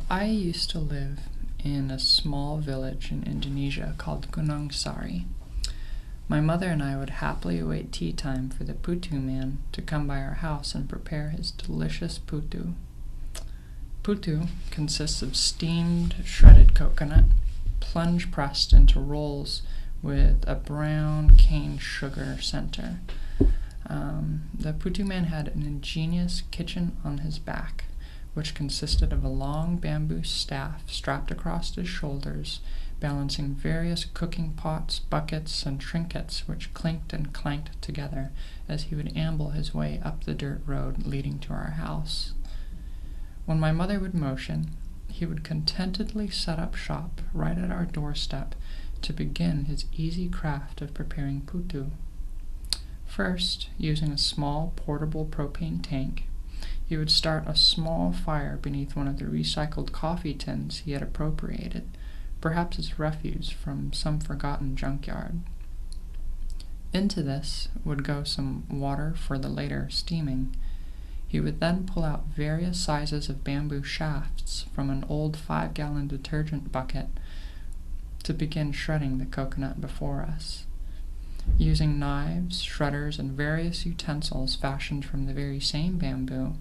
I used to live in a small village in Indonesia called Gunung Sari. My mother and I would happily await tea time for the Putu Man to come by our house and prepare his delicious putu. Putu consists of steamed, shredded coconut, plunge pressed into rolls with a brown cane sugar center. The Putu Man had an ingenious kitchen on his back, which consisted of a long bamboo staff strapped across his shoulders, balancing various cooking pots, buckets, and trinkets which clinked and clanked together as he would amble his way up the dirt road leading to our house. When my mother would motion, he would contentedly set up shop right at our doorstep to begin his easy craft of preparing putu. First, using a small portable propane tank, he would start a small fire beneath one of the recycled coffee tins he had appropriated, perhaps as refuse from some forgotten junkyard. Into this would go some water for the later steaming. He would then pull out various sizes of bamboo shafts from an old 5-gallon detergent bucket to begin shredding the coconut before us. Using knives, shredders, and various utensils fashioned from the very same bamboo,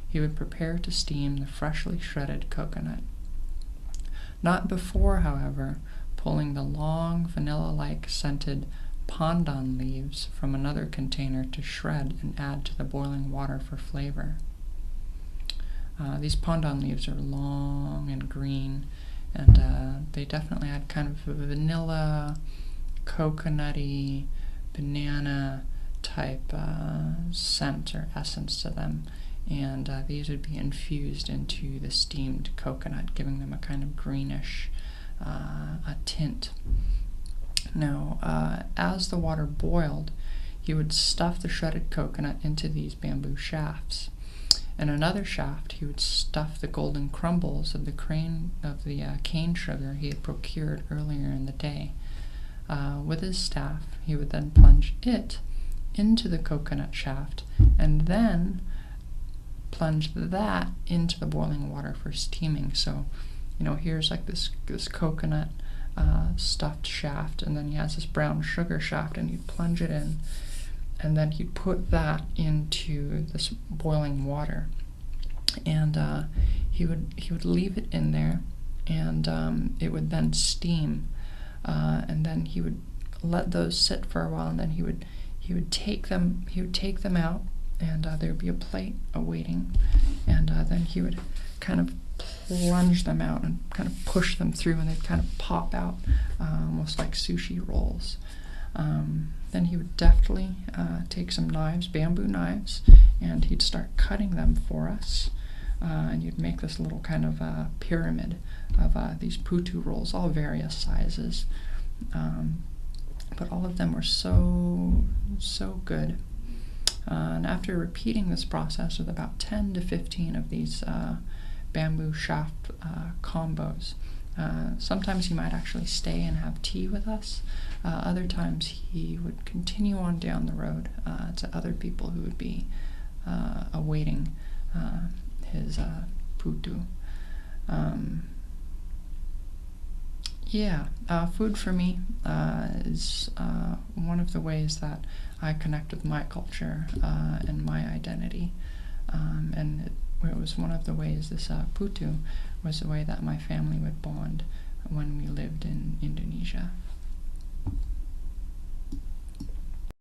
he would prepare to steam the freshly shredded coconut. Not before, however, pulling the long, vanilla-like scented pandan leaves from another container to shred and add to the boiling water for flavor. These pandan leaves are long and green, and they definitely add kind of a vanilla, coconutty, banana type scent or essence to them, and these would be infused into the steamed coconut, giving them a kind of greenish a tint. Now, as the water boiled, he would stuff the shredded coconut into these bamboo shafts. In another shaft, he would stuff the golden crumbles of the cane sugar he had procured earlier in the day. With his staff, he would then plunge it into the coconut shaft, and then plunge that into the boiling water for steaming. So, here's like this coconut stuffed shaft, and then he has this brown sugar shaft, and he'd plunge it in, and then he'd put that into this boiling water, and he would leave it in there, and it would then steam, and then he would let those sit for a while, and then he would take them out, and there would be a plate awaiting, and then he would kind of plunge them out and kind of push them through, and they'd kind of pop out, almost like sushi rolls. Then he would deftly take some knives, bamboo knives, and he'd start cutting them for us, and you'd make this little kind of pyramid of these putu rolls, all various sizes, but all of them were so good. And after repeating this process with about 10 to 15 of these bamboo shaft combos, sometimes he might actually stay and have tea with us. Other times he would continue on down the road to other people who would be awaiting his putu. Food for me is one of the ways that I connect with my culture and my identity. And it was one of the ways this putu was the way that my family would bond when we lived in Indonesia.